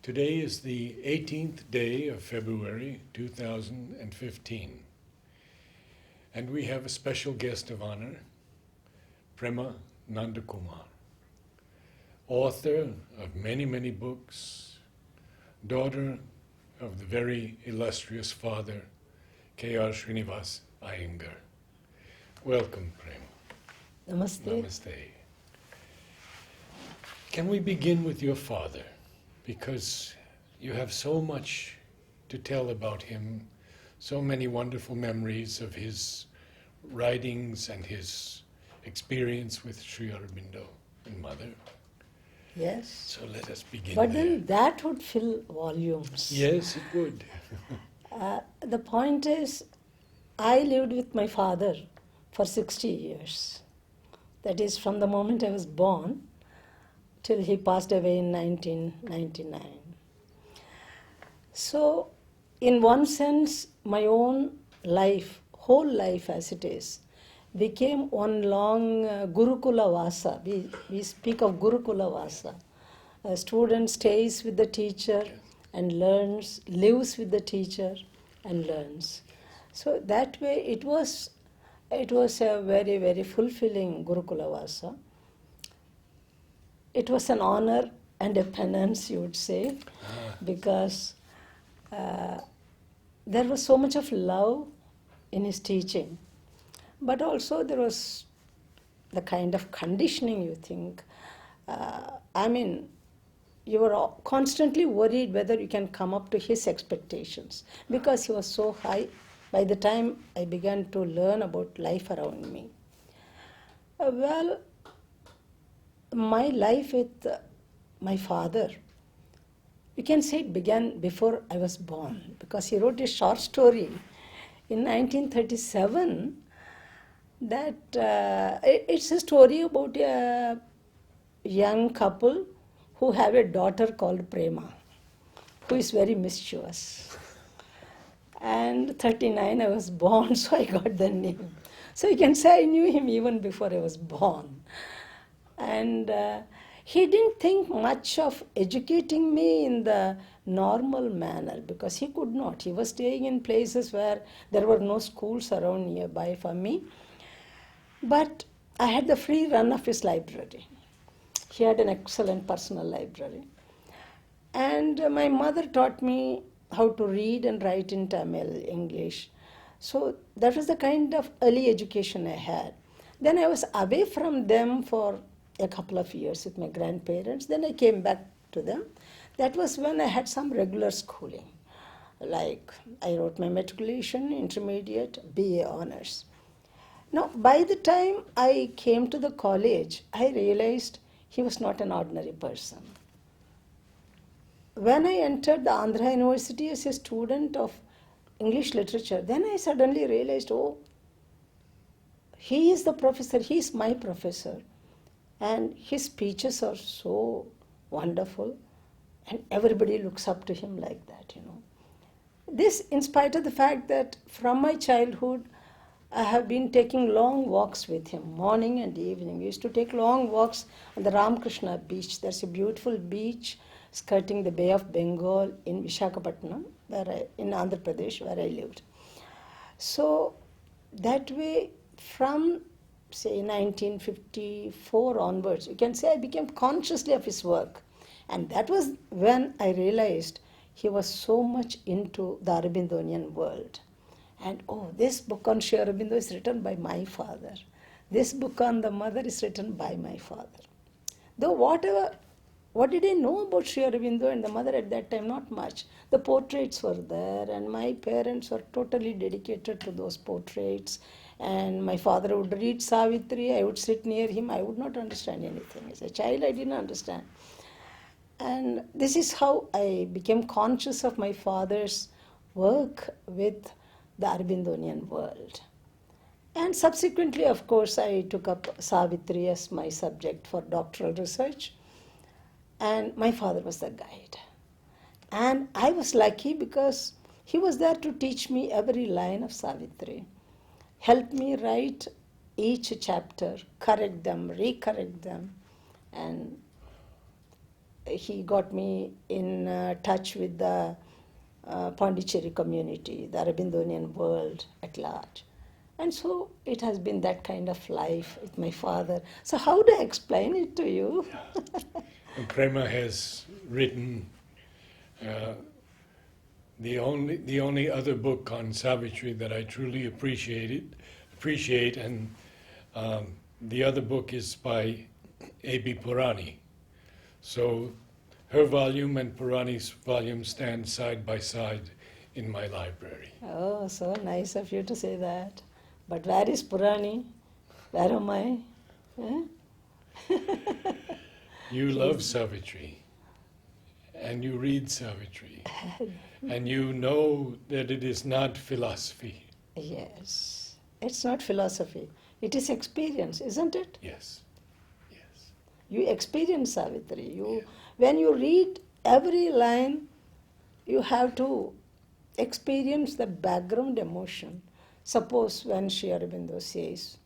Today is the 18th day of February 2015, and we have a special guest of honor, Prema Nandakumar, author of many books, daughter of the very illustrious father, K.R. Srinivas Iyengar. Welcome, Prema. Namaste. Namaste. Can we begin with your father? Because you have so much to tell about him, so many wonderful memories of his writings and his experience with Sri Aurobindo and Mother. Yes. So let us begin But there. then that would fill volumes. Yes, it would. The point is, I lived with my father for 60 years. That is from the moment I was born till he passed away in 1999. So, in one sense, my own life, whole life as it is, became one long Gurukula Vasa. We speak of Gurukula Vasa. A student stays with the teacher and learns, lives with the teacher and learns. So that way it was a very fulfilling Gurukula Vasa. It was an honor and a penance, you would say, because there was so much of love in his teaching. But also there was the kind of conditioning, you think. You were constantly worried whether you can come up to his expectations because he was so high by the time I began to learn about life around me. My life with my father, you can say it began before I was born because he wrote a short story in 1937 that it's a story about a young couple who have a daughter called Prema, who is very mischievous. And 39 I was born, so I got the name. So you can say I knew him even before I was born. And he didn't think much of educating me in the normal manner because he could not. He was staying in places where there were no schools around nearby for me. But I had the free run of his library. He had an excellent personal library. And my mother taught me how to read and write in Tamil, English. So that was the kind of early education I had. Then I was away from them for a couple of years with my grandparents. Then I came back to them. That was when I had some regular schooling. Like I wrote my matriculation, intermediate, BA honors. Now, by the time I came to the college, I realized he was not an ordinary person. When I entered the Andhra University as a student of English literature, then I suddenly realized, oh, he is the professor, he is my professor. And his speeches are so wonderful, and everybody looks up to him like that, This, in spite of the fact that from my childhood, I have been taking long walks with him, morning and evening. We used to take long walks on the Ramakrishna beach. There's a beautiful beach skirting the Bay of Bengal in Visakhapatnam, in Andhra Pradesh, where I lived. So that way, from say 1954 onwards, you can say I became consciously of his work. And that was when I realized he was so much into the Aurobindonian world. And this book on Sri Aurobindo is written by my father. This book on the Mother is written by my father. Though what did I know about Sri Aurobindo and the Mother at that time? Not much. The portraits were there and my parents were totally dedicated to those portraits. And my father would read Savitri, I would sit near him, I would not understand anything. As a child, I didn't understand. And this is how I became conscious of my father's work with the Aurobindonian world. And subsequently, of course, I took up Savitri as my subject for doctoral research. And my father was the guide. And I was lucky because he was there to teach me every line of Savitri, help me write each chapter, correct them, recorrect them. And he got me in touch with the Pondicherry community, the Aurobindo world at large. And so it has been that kind of life with my father. So how do I explain it to you? And Prema has written the only other book on Savitri that I truly appreciate, and the other book is by A.B. Purani. So her volume and Purani's volume stand side by side in my library. Oh, so nice of you to say that. But where is Purani? Where am I? Eh? You love Savitri, and you read Savitri, and you know that it is not philosophy. Yes. It's not philosophy. It is experience, isn't it? Yes, yes. You experience Savitri. Yeah. When you read every line, you have to experience the background emotion. Suppose when Sri Aurobindo says,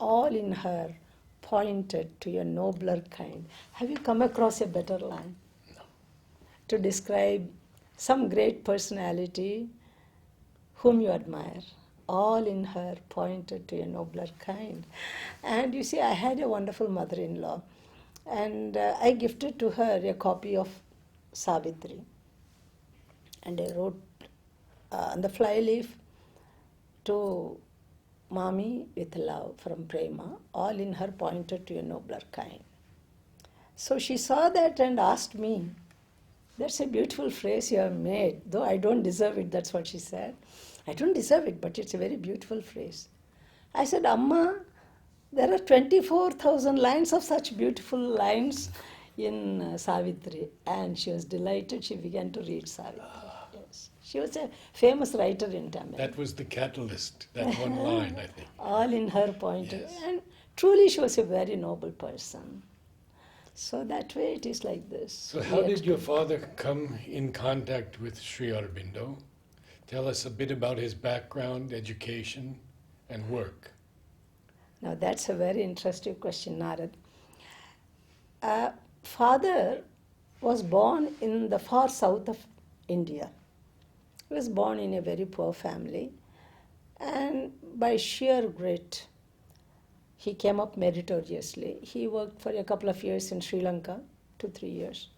all in her pointed to a nobler kind. Have you come across a better line? No. To describe some great personality whom you admire. All in her pointed to a nobler kind. And you see, I had a wonderful mother-in-law, and I gifted to her a copy of Savitri. And I wrote on the flyleaf, to Mommy with love from Prema, all in her pointed to a nobler kind. So she saw that and asked me, that's a beautiful phrase you have made, though I don't deserve it, that's what she said. I don't deserve it, but it's a very beautiful phrase. I said, Amma, there are 24,000 lines of such beautiful lines in Savitri. And she was delighted, she began to read Savitri. Yes. She was a famous writer in Tamil. That was the catalyst, that one line, I think. All in her point. Yes. And truly she was a very noble person. So that way it is like this. So how did your father come in contact with Sri Aurobindo? Tell us a bit about his background, education, and work. Now that's a very interesting question, Narad. Father was born in the far south of India. He was born in a very poor family, and by sheer grit, he came up meritoriously. He worked for a couple of years in Sri Lanka, 2-3 years.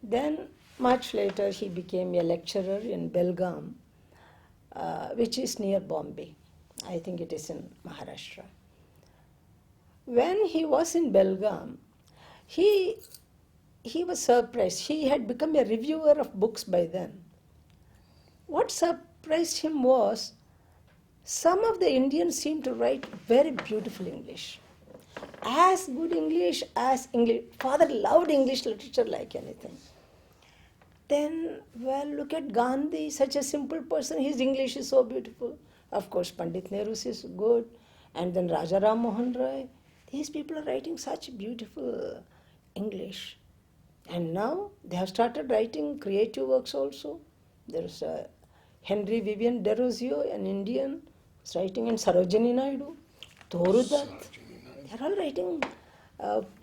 Then, much later, he became a lecturer in Belgaum, which is near Bombay. I think it is in Maharashtra. When he was in Belgaum, he was surprised. He had become a reviewer of books by then. What surprised him was some of the Indians seemed to write very beautiful English. As good English as English. Father loved English literature like anything. Then, well, look at Gandhi, such a simple person. His English is so beautiful. Of course, Pandit Nehru's is good. And then Raja Ram Mohan Roy. These people are writing such beautiful English. And now they have started writing creative works also. There's Henry Vivian Derozio, an Indian, is writing in Sarojini Naidu, Toru Dutt. They're all writing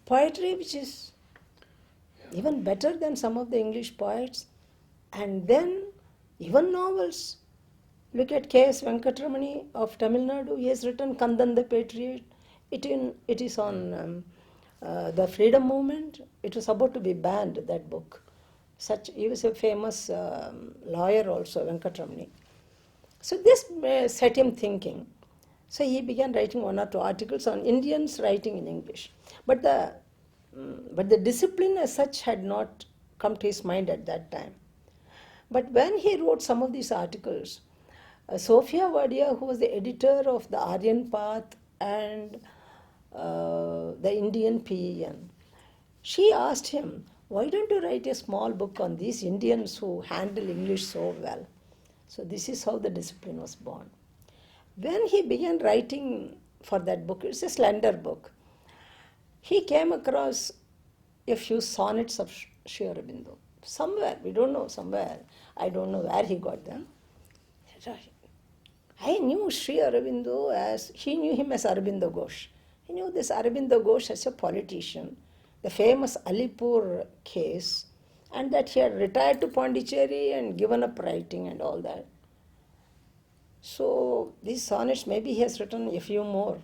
poetry which is even better than some of the English poets. And then even novels. Look at K.S. Venkatramani of Tamil Nadu. He has written Kandan the Patriot. It is on the freedom movement. It was about to be banned, that book. He was a famous lawyer also, Venkatramani. So this set him thinking. So he began writing 1 or 2 articles on Indians writing in English. But the discipline as such had not come to his mind at that time. But when he wrote some of these articles, Sophia Wadia, who was the editor of the Aryan Path and the Indian PEN, she asked him, why don't you write a small book on these Indians who handle English so well? So this is how the discipline was born. When he began writing for that book, it's a slender book, he came across a few sonnets of Sri Aurobindo. Somewhere, we don't know, somewhere. I don't know where he got them. I knew Sri Aurobindo he knew him as Aurobindo Ghosh. He knew this Aurobindo Ghosh as a politician. the famous Alipur case, and that he had retired to Pondicherry and given up writing and all that. So these sonnets, maybe he has written a few more.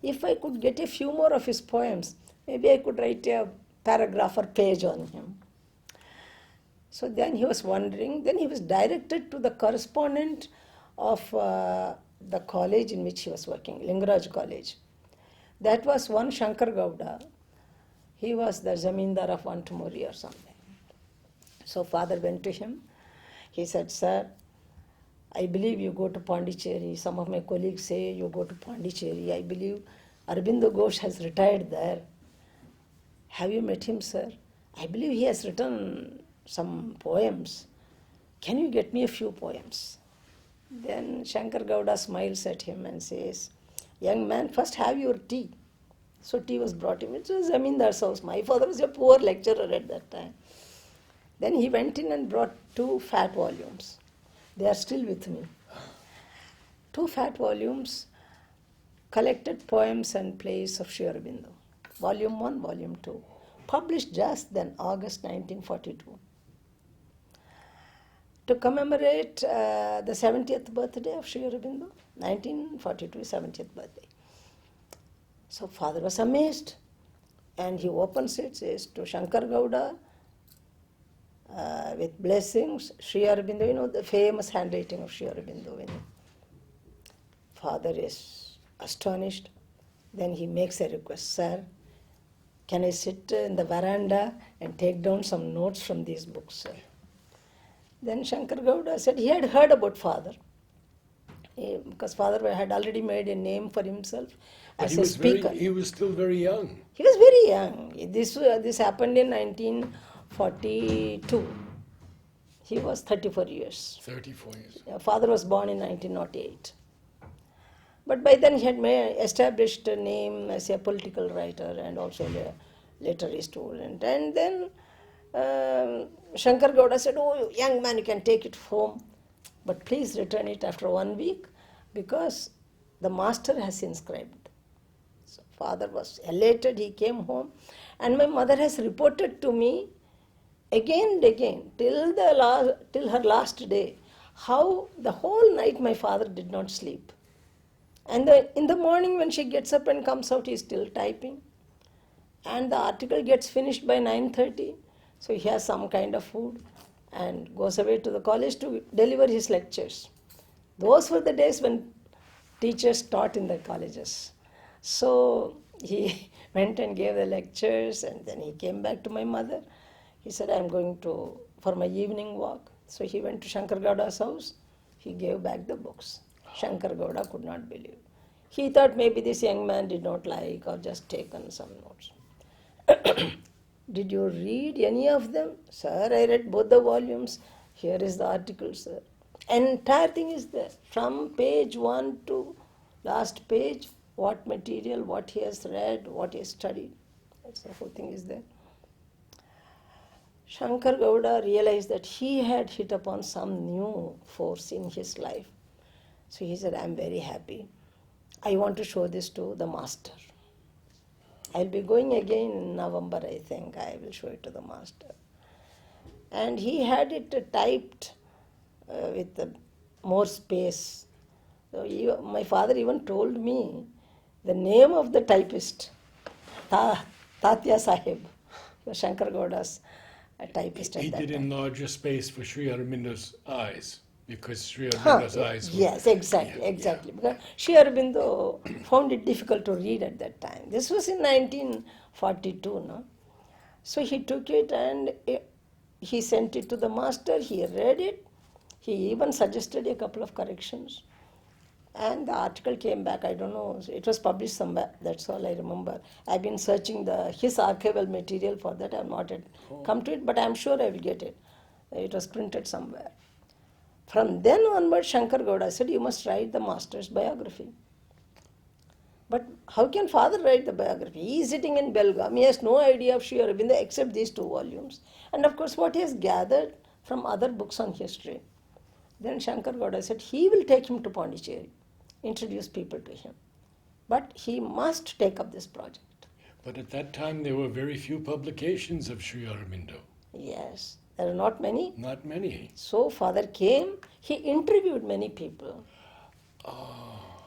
If I could get a few more of his poems, maybe I could write a paragraph or page on him. So then he was wondering, then he was directed to the correspondent of the college in which he was working, Lingaraj College. That was one Shankar Gowda. He was the Zamindar of Vantumuri or something. So father went to him. He said, "Sir, I believe you go to Pondicherry. Some of my colleagues say you go to Pondicherry. I believe Aurobindo Ghosh has retired there. Have you met him, sir? I believe he has written some poems. Can you get me a few poems?" Then Shankar Gowda smiles at him and says, "Young man, first have your tea." So tea was brought him. It was Zamindar's house. My father was a poor lecturer at that time. Then he went in and brought 2 fat volumes. They are still with me. 2 fat volumes, collected poems and plays of Sri Aurobindo. Volume 1, Volume 2. Published just then, August 1942. To commemorate the 70th birthday of Sri Aurobindo, 1942, 70th birthday. So father was amazed, and he opens it, says to Shankar Gowda, with blessings, Sri Aurobindo, you know the famous handwriting of Sri Aurobindo. Father is astonished. Then he makes a request, "Sir, can I sit in the veranda and take down some notes from these books, sir?" Then Shankar Gowda said he had heard about father, because father had already made a name for himself as a speaker. He was still very young. He was very young. This happened in 1942. He was 34 years. 34 years. Father was born in 1908. But by then he had established a name as a political writer and also a literary student. And then Shankar Gowda said, "Oh, young man, you can take it home, but please return it after 1 week because the master has inscribed." So father was elated. He came home, and my mother has reported to me again and again till her last day how the whole night my father did not sleep. And in the morning when she gets up and comes out, he is still typing. And the article gets finished by 9:30. So he has some kind of food and goes away to the college to deliver his lectures. Those were the days when teachers taught in the colleges. So he went and gave the lectures, and then he came back to my mother. He said, "I'm going for my evening walk." So he went to Shankar Gowda's house. He gave back the books. Shankar Gowda could not believe. He thought maybe this young man did not like or just taken some notes. "Did you read any of them?" "Sir, I read both the volumes. Here is the article, sir. Entire thing is there. From page 1 to last page, what material, what he has read, what he has studied. That's the whole thing is there. Shankar Gowda realized that he had hit upon some new force in his life. So he said, "I'm very happy. I want to show this to the master. I'll be going again in November, I think. I will show it to the master." And he had it typed with more space. So my father even told me the name of the typist, Tatya Sahib, Shankar Gowda's typist. He did enlarge a space for Sri Aurobindo's eyes, because Sri Aurobindo's eyes were... Yes, exactly. Because Sri Aurobindo found it difficult to read at that time. This was in 1942, no? So he took it and he sent it to the master. He read it. He even suggested a couple of corrections. And the article came back, I don't know, it was published somewhere, that's all I remember. I've been searching his archival material for that. I've not yet come to it, but I'm sure I will get it. It was printed somewhere. From then onward, Shankar Gowda said, "You must write the master's biography." But how can father write the biography? He is sitting in Belgaum. He has no idea of Sri Aurobindo except these 2 volumes. And of course, what he has gathered from other books on history. Then Shankar Gowda said he will take him to Pondicherry, introduce people to him. But he must take up this project. But at that time, there were very few publications of Sri Aurobindo. Yes, there are not many. Not many. So father came, he interviewed many people.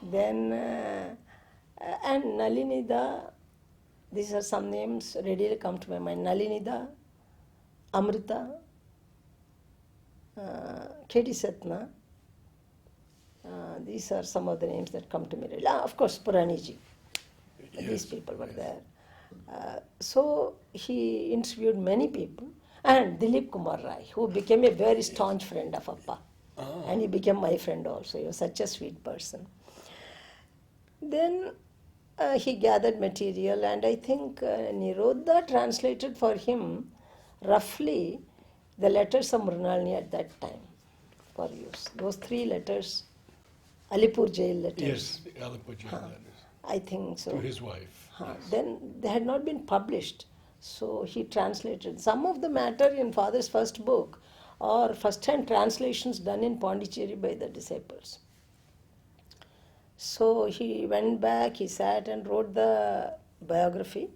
Then, and Nalinida, these are some names readily come to my mind. Nalinida, Amrita, Katie Satna. These are some of the names that come to me. Of course, Puraniji. Yes, These people were yes. there. So he interviewed many people. And Dilip Kumar Rai, who became a very staunch friend of Appa. And he became my friend also. He was such a sweet person. Then he gathered material, and I think Nirodha translated for him roughly the letters of Mrinalini at that time for use. Those 3 letters, Alipur jail letters. Yes, the Alipur jail letters. I think so. To his wife. Yes. Then they had not been published. So he translated. Some of the matter in father's first book are first-hand translations done in Pondicherry by the disciples. So he went back, he sat and wrote the biography,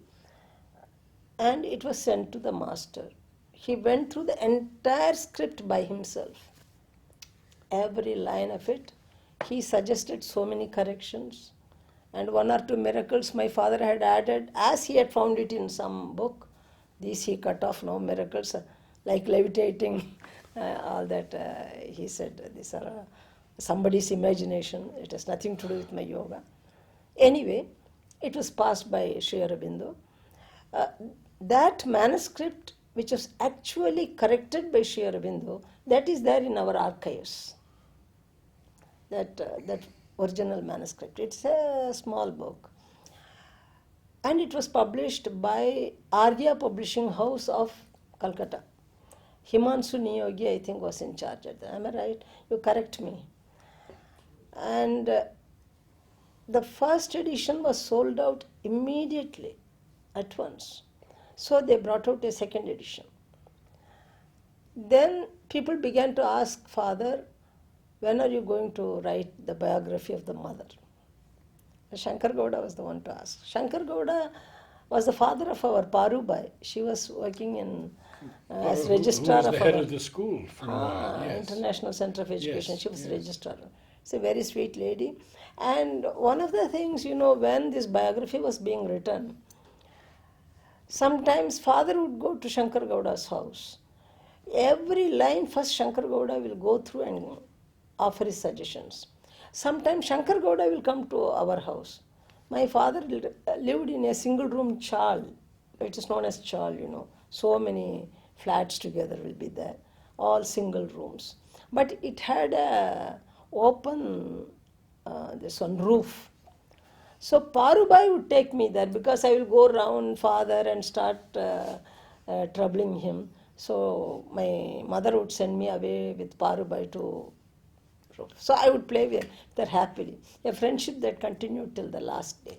and it was sent to the master. He went through the entire script by himself. Every line of it. He suggested so many corrections. And 1 or 2 miracles my father had added as he had found it in some book. These he cut off, no miracles like levitating, all that he said. These are somebody's imagination. It has nothing to do with my yoga. Anyway, it was passed by Sri Aurobindo. That manuscript, which was actually corrected by Sri Aurobindo, that is there in our archives. That original manuscript. It's a small book. And it was published by Arya Publishing House of Calcutta. Himanshu Niyogi, I think, was in charge at that. Am I right? You correct me. And the first edition was sold out immediately, at once. So they brought out a second edition. Then people began to ask father, when are you going to write the biography of the mother? Shankar Gowda was the one to ask. Shankar Gowda was the father of our Parubai. She was working in as registrar who was of the head our of the school for a while. Yes. International Center of Education. Yes, She was yes. registrar. She's a very sweet lady. And one of the things, when this biography was being written, sometimes father would go to Shankar Gowda's house. Every line first Shankar Gowda will go through and offer his suggestions. Sometimes Shankar Gowda will come to our house. My father lived in a single room chal. It is known as chal, So many flats together will be there. All single rooms. But it had a open, roof. So Parubai would take me there because I will go around father and start troubling him. So my mother would send me away with Parubai to. So I would play with her happily. A friendship that continued till the last day.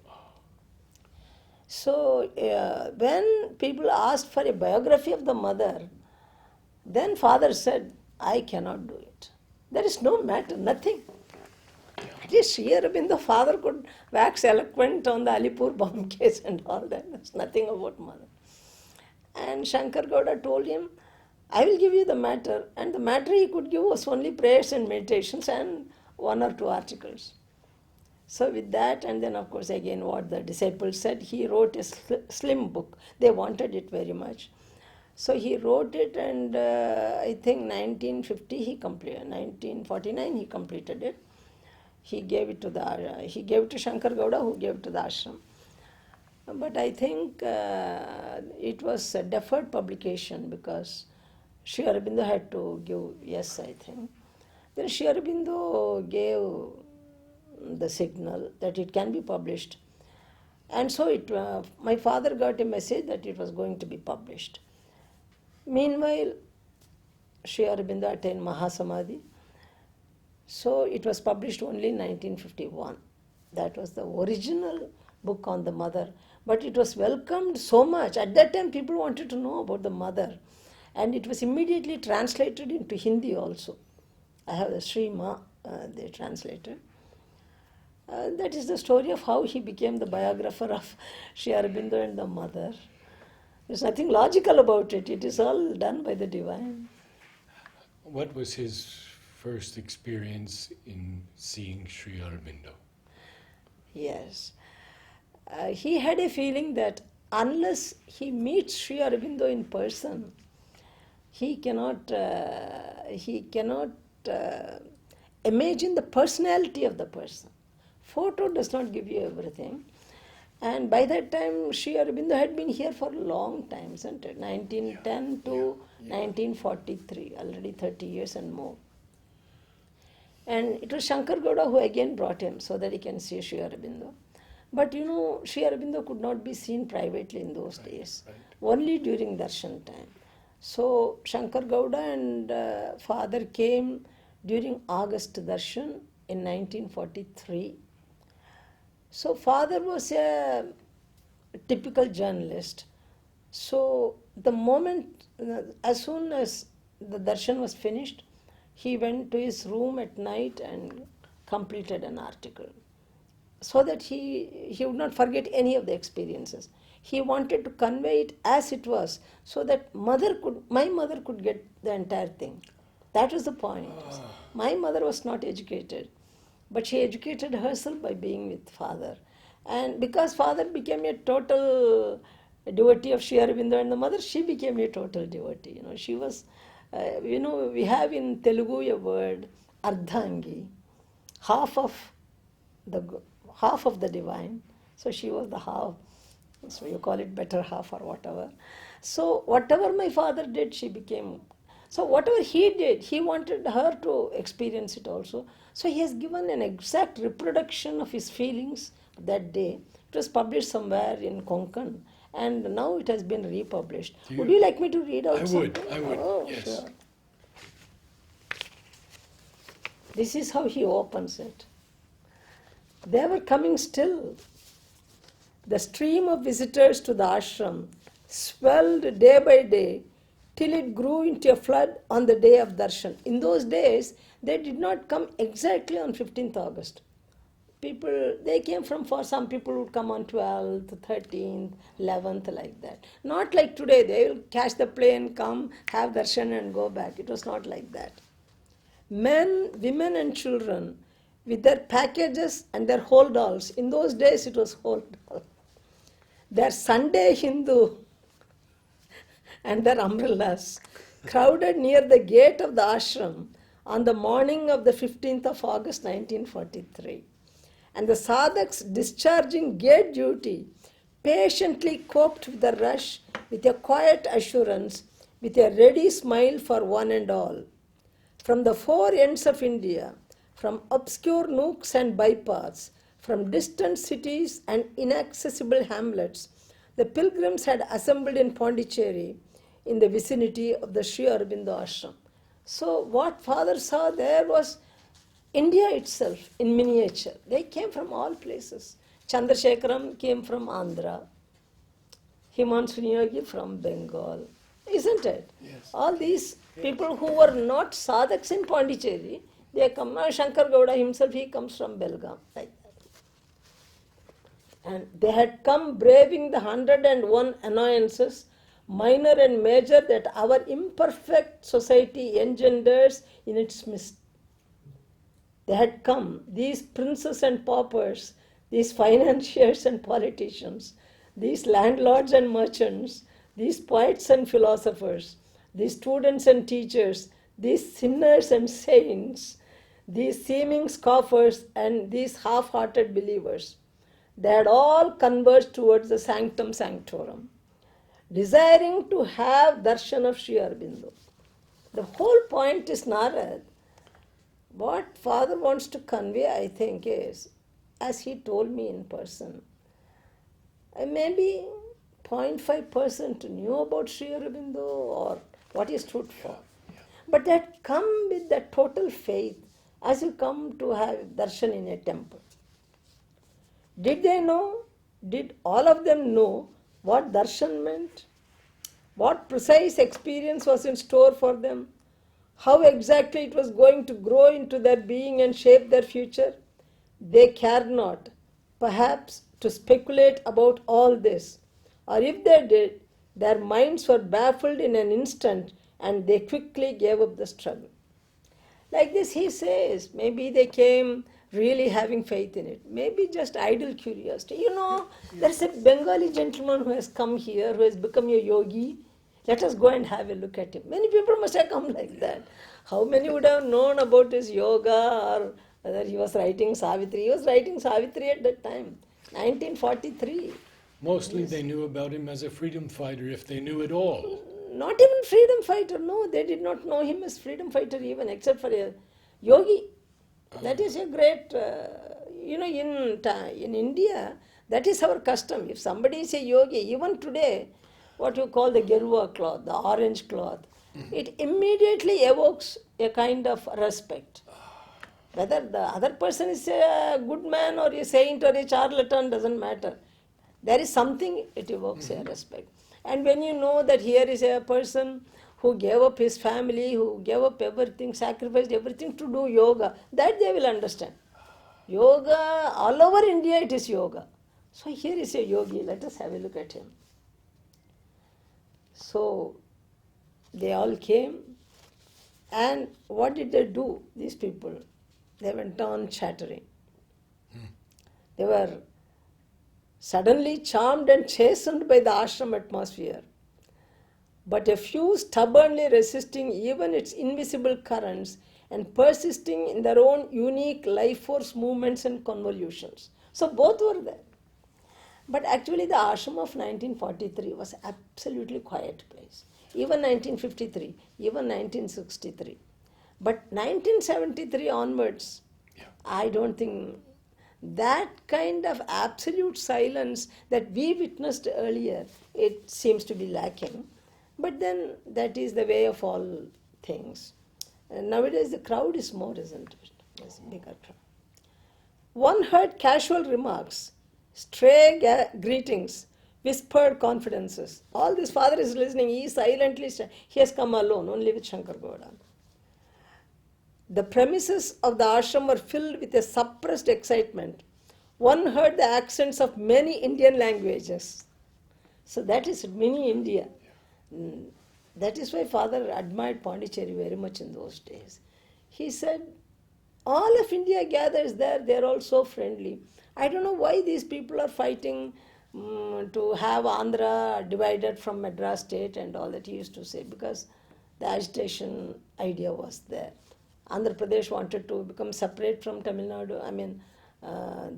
So when people asked for a biography of the mother, then father said, I cannot do it. There is no matter, nothing. At least Sri Aurobindo, father could wax eloquent on the Alipur bomb case and all that. There's nothing about mother. And Shankar Gowda told him, I will give you the matter. And the matter he could give was only prayers and meditations and 1 or 2 articles. So with that, and then of course again what the disciples said, he wrote a slim book. They wanted it very much. So he wrote it, and I think 1950 he completed, 1949 he completed it. He gave it to Shankar Gowda, who gave it to the ashram. But I think it was a deferred publication because Sri Aurobindo had to give yes, I think. Then Sri Aurobindo gave the signal that it can be published. And so my father got a message that it was going to be published. Meanwhile, Sri Aurobindo attained Mahasamadhi. So it was published only in 1951. That was the original book on the mother. But it was welcomed so much. At that time, people wanted to know about the mother. And it was immediately translated into Hindi also. I have the Sri Ma, they translated. That is the story of how he became the biographer of Sri Aurobindo and the mother. There's nothing logical about it. It is all done by the divine. What was his first experience in seeing Sri Aurobindo? Yes. He had a feeling that unless he meets Sri Aurobindo in person, he cannot imagine the personality of the person. Photo does not give you everything. And by that time, Sri Aurobindo had been here for a long time, isn't it? 1910 to 1943, already 30 years and more. And it was Shankar Gowda who again brought him so that he can see Sri Aurobindo. But you know, Sri Aurobindo could not be seen privately in those days, only during Darshan time. So Shankar Gowda and father came during August Darshan in 1943. So father was a typical journalist. So the moment, as soon as the darshan was finished, he went to his room at night and completed an article, so that he would not forget any of the experiences. He wanted to convey it as it was, so that my mother could get the entire thing. That was the point. My mother was not educated, but she educated herself by being with father. And because father became a total devotee of Sri Aurobindo and the mother, she became a total devotee. You know, she was, we have in Telugu a word, ardhangi, half of the divine. So she was the half. So you call it better half or whatever. So whatever my father did, she became. So whatever he did, he wanted her to experience it also. So he has given an exact reproduction of his feelings that day. It was published somewhere in Konkan, and now it has been republished. Would you like me to read out something? I would, Oh, yes. sure. This is how he opens it. They were coming still. The stream of visitors to the ashram swelled day by day till it grew into a flood on the day of darshan. In those days, they did not come exactly on 15th August. People, they came from far. Some people would come on 12th, 13th, 11th, like that. Not like today, they will catch the plane, come, have darshan and go back. It was not like that. Men, women and children with their packages and their hold alls. In those days it was hold all. Their Sunday Hindu and their umbrellas crowded near the gate of the ashram on the morning of the 15th of August 1943. And the Sadaks, discharging gate duty, patiently coped with the rush with a quiet assurance, with a ready smile for one and all. From the four ends of India, from obscure nooks and bypaths, from distant cities and inaccessible hamlets, the pilgrims had assembled in Pondicherry in the vicinity of the Sri Aurobindo ashram. So what father saw there was India itself in miniature. They came from all places. Chandrasekharam came from Andhra, Himanshu Yogi from Bengal, isn't it? Yes. All these people who were not sadhaks in Pondicherry, they come. Shankar Gowda himself, he comes from Belgaum, like that. And they had come braving the 101 annoyances, minor and major, that our imperfect society engenders in its midst. They had come, these princes and paupers, these financiers and politicians, these landlords and merchants, these poets and philosophers, these students and teachers, these sinners and saints, these seeming scoffers and these half-hearted believers. They had all converged towards the sanctum sanctorum, desiring to have darshan of Sri Aurobindo. The whole point is Narad. What father wants to convey, I think, is, as he told me in person, maybe 0.5% knew about Sri Aurobindo or what he stood for. But that come with that total faith as you come to have darshan in a temple. Did they know? Did all of them know what darshan meant? What precise experience was in store for them? How exactly it was going to grow into their being and shape their future? they care not, perhaps, to speculate about all this, or if they did, their minds were baffled in an instant and they quickly gave up the struggle. Like this, he says, maybe they came really having faith in it, maybe just idle curiosity. There's a Bengali gentleman who has come here, who has become a yogi. Let us go and have a look at him. Many people must have come like that. How many would have known about his yoga, or whether he was writing Savitri? He was writing Savitri at that time, 1943. Mostly they knew about him as a freedom fighter, if they knew at all. Not even freedom fighter, no, they did not know him as freedom fighter even, except for a yogi. That is a great, in India, that is our custom. If somebody is a yogi, even today, what you call the Gerua cloth, the orange cloth, it immediately evokes a kind of respect. Whether the other person is a good man or a saint or a charlatan doesn't matter. There is something, it evokes a respect. And when you know that here is a person who gave up his family, who gave up everything, sacrificed everything to do yoga, that they will understand. Yoga, all over India it is yoga. So here is a yogi, let us have a look at him. So they all came, and what did they do, these people? They went on chattering. They were suddenly charmed and chastened by the ashram atmosphere, but a few stubbornly resisting even its invisible currents and persisting in their own unique life force movements and convolutions. So both were there. But actually the ashram of 1943 was absolutely quiet place. Even 1953, even 1963. But 1973 onwards, I don't think that kind of absolute silence that we witnessed earlier, it seems to be lacking. But then that is the way of all things. And nowadays the crowd is more, isn't it? There's a bigger crowd. One heard casual remarks, stray greetings, whispered confidences. All this father is listening, he is silently, he has come alone, only with Shankar Gowda. The premises of the ashram were filled with a suppressed excitement. One heard the accents of many Indian languages. So that is mini India. That is why Father admired Pondicherry very much in those days. He said, all of India gathers there, they are all so friendly. I don't know why these people are fighting to have Andhra divided from Madras state and all that he used to say, because the agitation idea was there. Andhra Pradesh wanted to become separate from Tamil Nadu,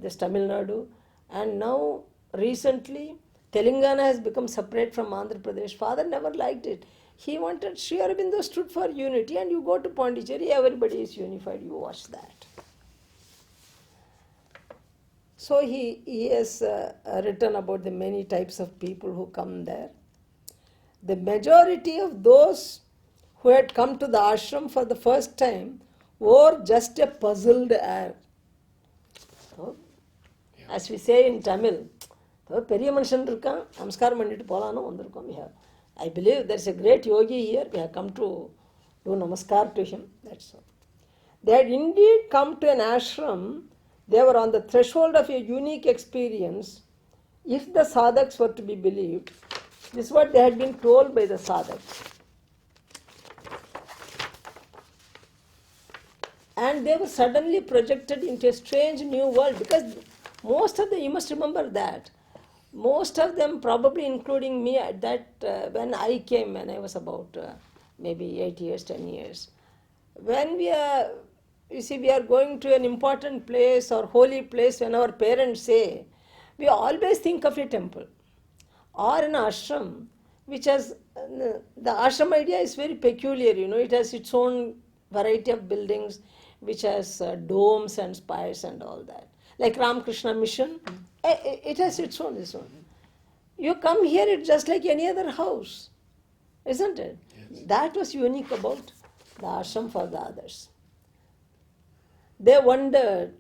this Tamil Nadu, and now recently Telangana has become separate from Andhra Pradesh. Father never liked it. He wanted, Sri Aurobindo stood for unity, and you go to Pondicherry, everybody is unified, you watch that. So he has written about the many types of people who come there. The majority of those who had come to the ashram for the first time wore just a puzzled air. So, as we say in Tamil, பெரிய மனுஷன் இருக்கான் நமஸ்காரம் பண்ணிட்டு போலான்னு வந்திருக்கோம். I believe there is a great yogi here. We have come to do namaskar to him. That's all. They had indeed come to an ashram. They were on the threshold of a unique experience. If the Sadaks were to be believed, this is what they had been told by the Sadaks. And they were suddenly projected into a strange new world, because most of them, you must remember that, most of them, probably including me, at that when I came, when I was about maybe 8 years, 10 years, when we are, you see, we are going to an important place or holy place, when our parents say, we always think of a temple or an ashram, which has, the ashram idea is very peculiar, it has its own variety of buildings, which has domes and spires and all that. Like Ramakrishna Mission, it has its own. You come here, it's just like any other house, isn't it? Yes. That was unique about the ashram for the others. They wondered,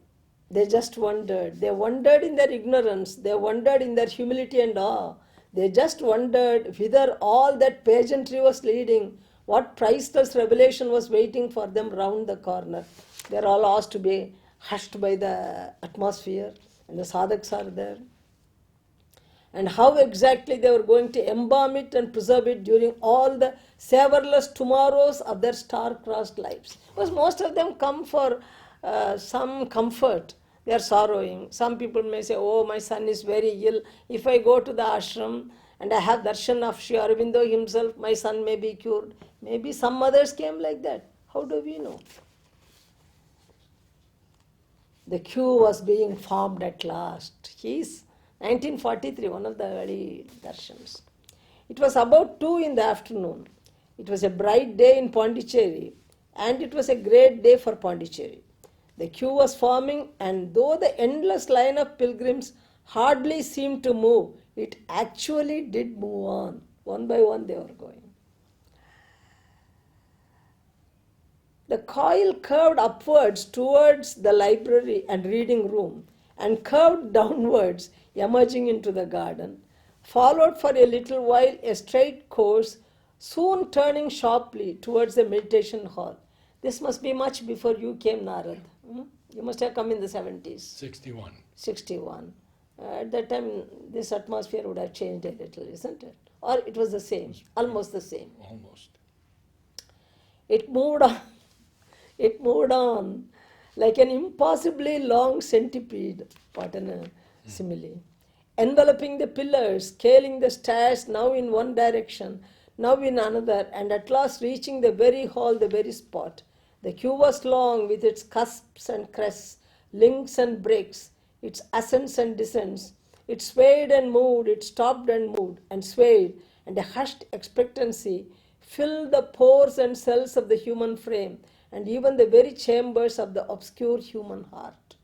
they just wondered. They wondered in their ignorance, they wondered in their humility and awe. They just wondered whither all that pageantry was leading, what priceless revelation was waiting for them round the corner. They are all asked to be hushed by the atmosphere, and the sadhaks are there. And how exactly they were going to embalm it and preserve it during all the savorless tomorrows of their star-crossed lives. Because most of them come for some comfort. They are sorrowing. Some people may say, oh, my son is very ill. If I go to the ashram and I have darshan of Sri Aurobindo himself, my son may be cured. Maybe some mothers came like that. How do we know? The queue was being formed at last. He's 1943, one of the early darshans. It was about 2 in the afternoon. It was a bright day in Pondicherry, and it was a great day for Pondicherry. The queue was forming, and though the endless line of pilgrims hardly seemed to move, it actually did move on. One by one they were going. The coil curved upwards towards the library and reading room, and curved downwards, emerging into the garden, followed for a little while a straight course, soon turning sharply towards the meditation hall. This must be much before you came, Narad. You must have come in the 70s. 61. 61. At that time, this atmosphere would have changed a little, isn't it? Or it was the same, almost the same. Almost. It moved on. It moved on like an impossibly long centipede, pardon a simile, enveloping the pillars, scaling the stairs now in one direction, now in another, and at last reaching the very hall, the very spot. The queue was long, with its cusps and crests, links and breaks, its ascents and descents. It swayed and moved, it stopped and moved, and swayed, and a hushed expectancy filled the pores and cells of the human frame, and even the very chambers of the obscure human heart.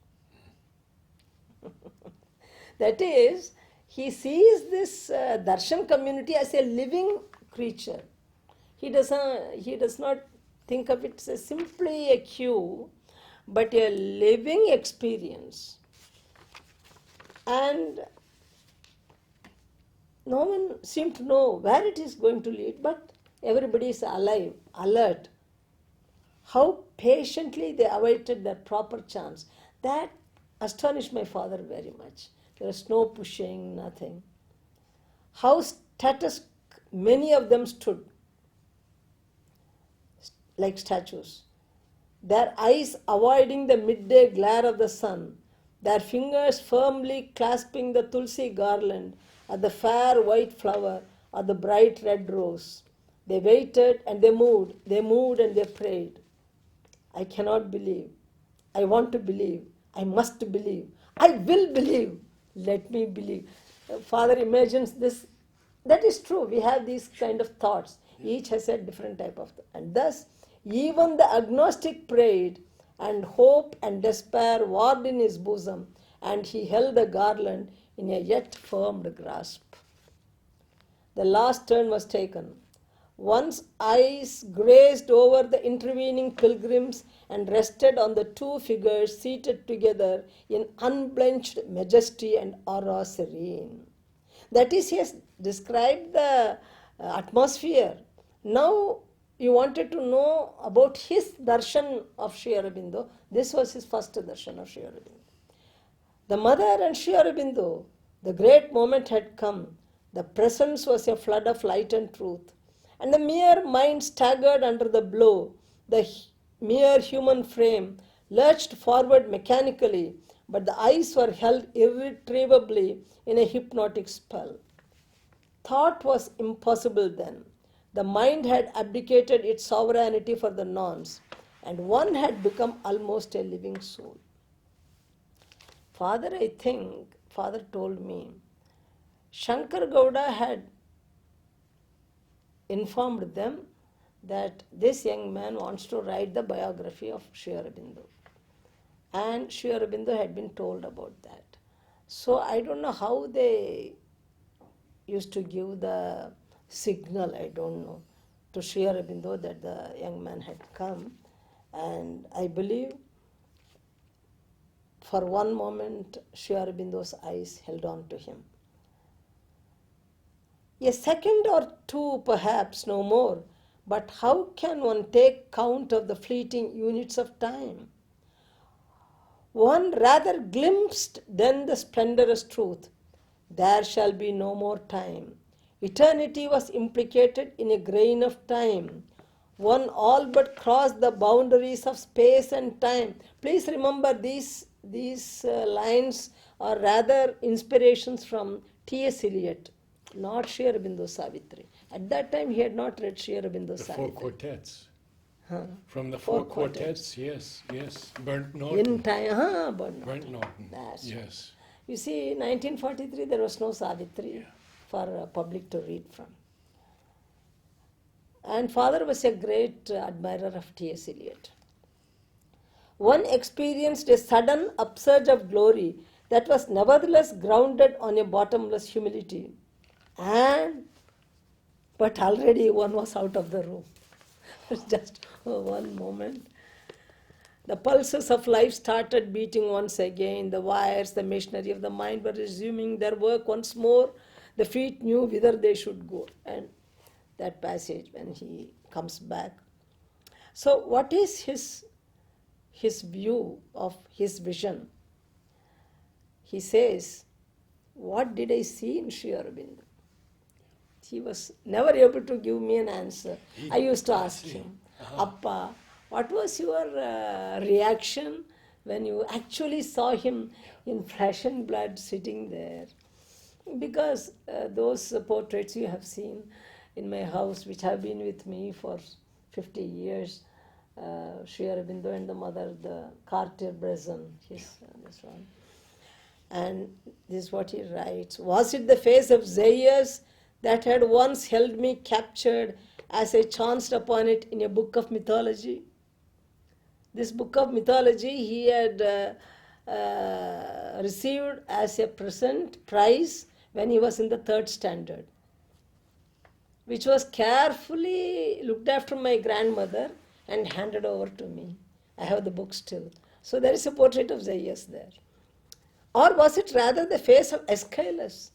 That is, he sees this darshan community as a living creature. He does not think of it as simply a queue, but a living experience. And no one seemed to know where it is going to lead, but everybody is alive, alert. How patiently they awaited their proper chance. That astonished my father very much. There was no pushing, nothing. How status many of them stood, like statues, their eyes avoiding the midday glare of the sun, their fingers firmly clasping the tulsi garland or the fair white flower or the bright red rose. They waited and they moved and they prayed. I cannot believe. I want to believe. I must believe. I will believe. Let me believe. Father imagines this. That is true. We have these kind of thoughts. Each has a different type of thought. And thus, even the agnostic prayed, and hope and despair warred in his bosom, and he held the garland in a yet firm grasp. The last turn was taken. One's eyes grazed over the intervening pilgrims and rested on the 2 figures seated together in unblenched majesty and aura serene. That is, he has described the atmosphere. Now, you wanted to know about his darshan of Sri Aurobindo. This was his first darshan of Sri Aurobindo. The mother and Sri Aurobindo, the great moment had come. The presence was a flood of light and truth. And the mere mind staggered under the blow. The mere human frame lurched forward mechanically, but the eyes were held irretrievably in a hypnotic spell. Thought was impossible then. The mind had abdicated its sovereignty for the nonce, and one had become almost a living soul. Father told me, Shankar Gowda had informed them that this young man wants to write the biography of Sri Aurobindo. And Sri Aurobindo had been told about that. So I don't know how they used to give the signal, I don't know, to Sri Aurobindo that the young man had come. And I believe for one moment Sri Aurobindo's eyes held on to him. A second or 2, perhaps, no more. But how can one take count of the fleeting units of time? one rather glimpsed then the splendorous truth. There shall be no more time. Eternity was implicated in a grain of time. One all but crossed the boundaries of space and time. Please remember these lines are rather inspirations from T.S. Eliot, not Sri Aurobindo Savitri. At that time he had not read Sri Aurobindo The Savitri. four quartets. Huh. From the Four four quartets, yes. Burnt Norton. In time, Burnt Norton. That's yes. You see, 1943 there was no Savitri for public to read from. And father was a great admirer of T.S. Eliot. One experienced a sudden upsurge of glory that was nevertheless grounded on a bottomless humility. But already one was out of the room. Just one moment. The pulses of life started beating once again. The wires, the machinery of the mind were resuming their work once more. The feet knew whither they should go. And that passage when he comes back. So what is his view of his vision? He says, what did I see in Sri Aurobindo? He was never able to give me an answer. I used to ask him, Appa, what was your reaction when you actually saw him in flesh and blood sitting there? Because those portraits you have seen in my house, which have been with me for 50 years, Sri Aurobindo and the mother, the Cartier-Bresson, this one. And this is what he writes. Was it the face of Zaius that had once held me captured as I chanced upon it in a book of mythology? This book of mythology he had received as a present prize when he was in the 3rd standard, which was carefully looked after my grandmother and handed over to me. I have the book still. So there is a portrait of Zaius there. Or was it rather the face of Aeschylus,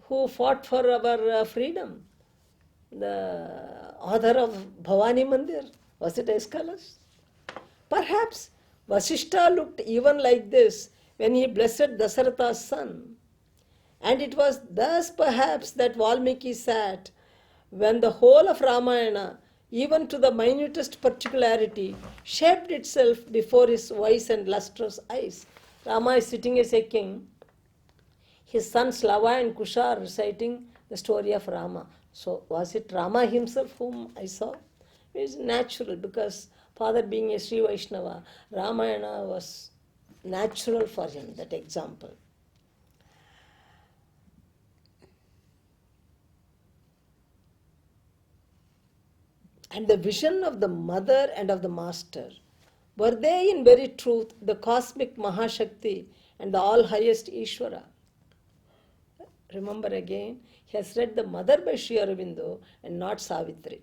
who fought for our freedom? The author of Bhavani Mandir. Was it Aeschylus? Perhaps Vasishta looked even like this when he blessed Dasaratha's son. And it was thus perhaps that Valmiki sat when the whole of Ramayana, even to the minutest particularity, shaped itself before his wise and lustrous eyes. Rama is sitting as a king. His sons Lava and Kusha are reciting the story of Rama. So was it Rama himself whom I saw? It is natural because father being a Sri Vaishnava, Ramayana was natural for him, that example. And the vision of the mother and of the master, were they in very truth the cosmic Mahashakti and the all-highest Ishvara? Remember again, he has read the mother by Sri Aurobindo and not Savitri.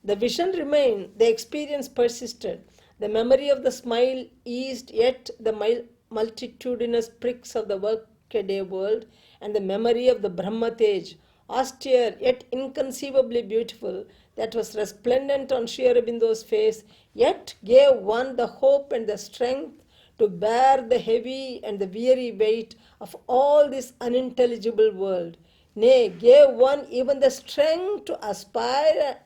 The vision remained, the experience persisted, the memory of the smile eased yet the multitudinous pricks of the workaday world, and the memory of the Brahmatej, austere yet inconceivably beautiful, that was resplendent on Sri Aurobindo's face, yet gave one the hope and the strength to bear the heavy and the weary weight of all this unintelligible world. Nay, gave one even the strength to aspire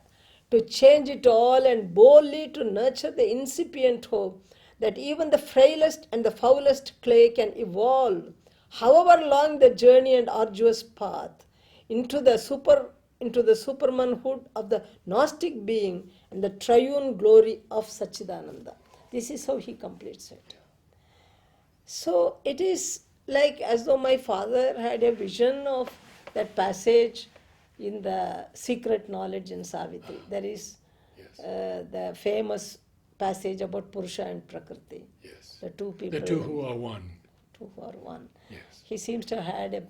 to change it all and boldly to nurture the incipient hope that even the frailest and the foulest clay can evolve, however long the journey and arduous path, into the supermanhood of the Gnostic being and the triune glory of Satchidananda. This is how he completes it. So it is like as though my father had a vision of that passage in the Secret Knowledge in Savitri. There is the famous passage about Purusha and Prakriti. Yes. The two people. The two who are one. Two who are one. Yes. He seems to have had a...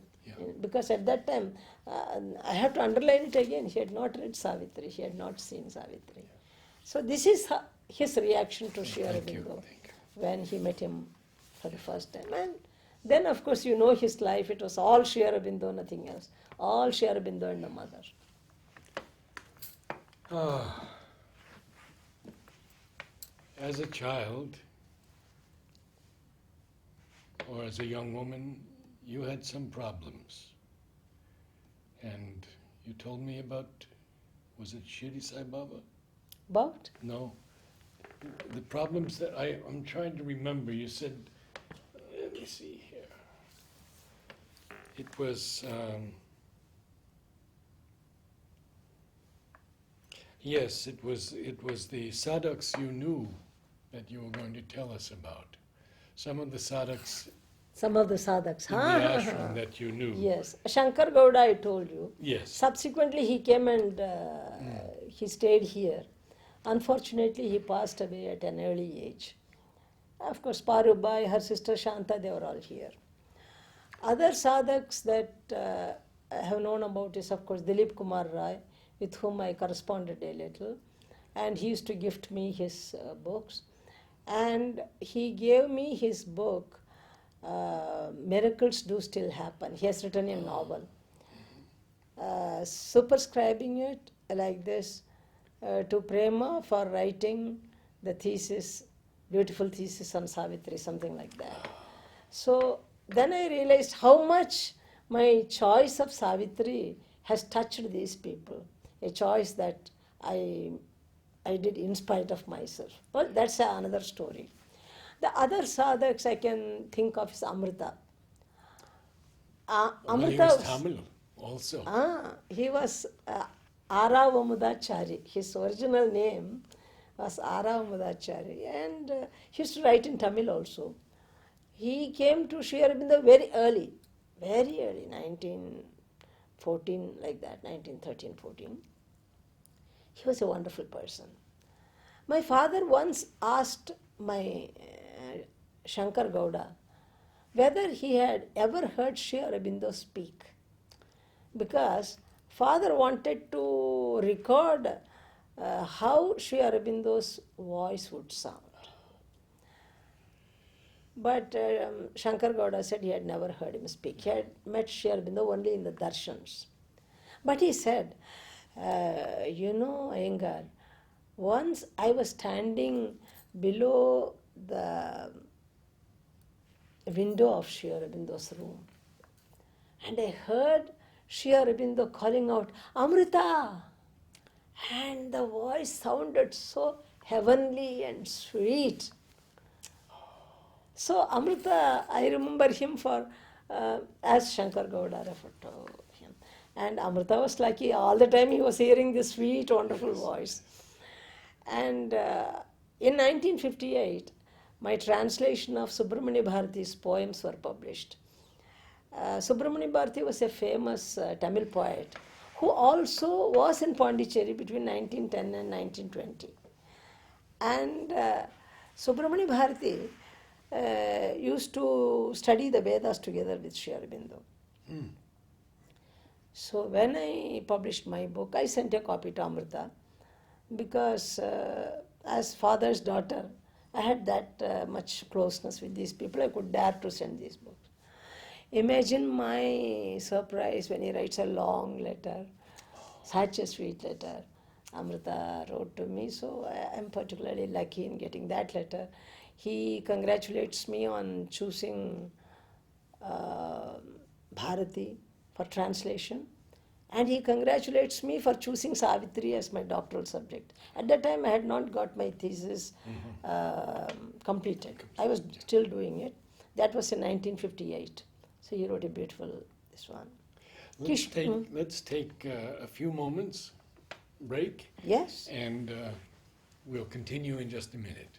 Because at that time, I have to underline it again, he had not read Savitri, he had not seen Savitri. So this is his reaction to Sri Aurobindo when he met him for the first time. And then, of course, you know his life, it was all Sri Aurobindo, nothing else. All Sri Aurobindo and the mother. as a child or as a young woman, you had some problems. And you told me about, was it Shiri Sai Baba? About? No. The problems that I'm trying to remember, you said, let me see here. It was, yes, it was the Sadaks you knew that you were going to tell us about. Some of the Sadaks Some of the sadhaks. in the ashram that you knew. Yes. Shankar Gowda, I told you. Yes. Subsequently, he came and he stayed here. Unfortunately, he passed away at an early age. Of course, Parubai, her sister Shanta, they were all here. Other sadhaks that I have known about is, of course, Dilip Kumar Rai, with whom I corresponded a little. And he used to gift me his books. And he gave me his book, Miracles Do Still Happen. He has written a novel. Superscribing it like this to Prema for writing the thesis, beautiful thesis on Savitri, something like that. So then I realized how much my choice of Savitri has touched these people, a choice that I did in spite of myself. Well, that's another story. The other sadhaks I can think of is Amrita. He was Tamil also. He was Aravamudachari. His original name was Aravamudachari, and he used to write in Tamil also. He came to Sri Aurobindo very early, 1914, like that, 1913, 14. He was a wonderful person. My father once asked my Shankar Gowda whether he had ever heard Sri Aurobindo speak, because father wanted to record how Sri Aurobindo's voice would sound. But Shankar Gowda said he had never heard him speak. He had met Sri Aurobindo only in the Darshans. But he said, Iyengar, once I was standing below the window of Sri Aurobindo's room, and I heard Sri Aurobindo calling out, Amrita! And the voice sounded so heavenly and sweet. So Amrita, I remember him for, as Shankar Gowda referred to him. And Amrita was lucky, all the time he was hearing this sweet, wonderful voice. And in 1958, my translation of Subramanya Bharati's poems were published. Subramanya Bharati was a famous Tamil poet who also was in Pondicherry between 1910 and 1920. And Subramanya Bharati used to study the Vedas together with Sri Aurobindo. So when I published my book, I sent a copy to Amrita because as father's daughter, I had that much closeness with these people. I could dare to send these books. Imagine my surprise when he writes a long letter, such a sweet letter. Amrita wrote to me, so I am particularly lucky in getting that letter. He congratulates me on choosing Bharati for translation, and he congratulates me for choosing Savitri as my doctoral subject. At that time, I had not got my thesis completed. I was still doing it. That was in 1958. So he wrote a beautiful, this one. Let's take a few moments break. Yes. And we'll continue in just a minute.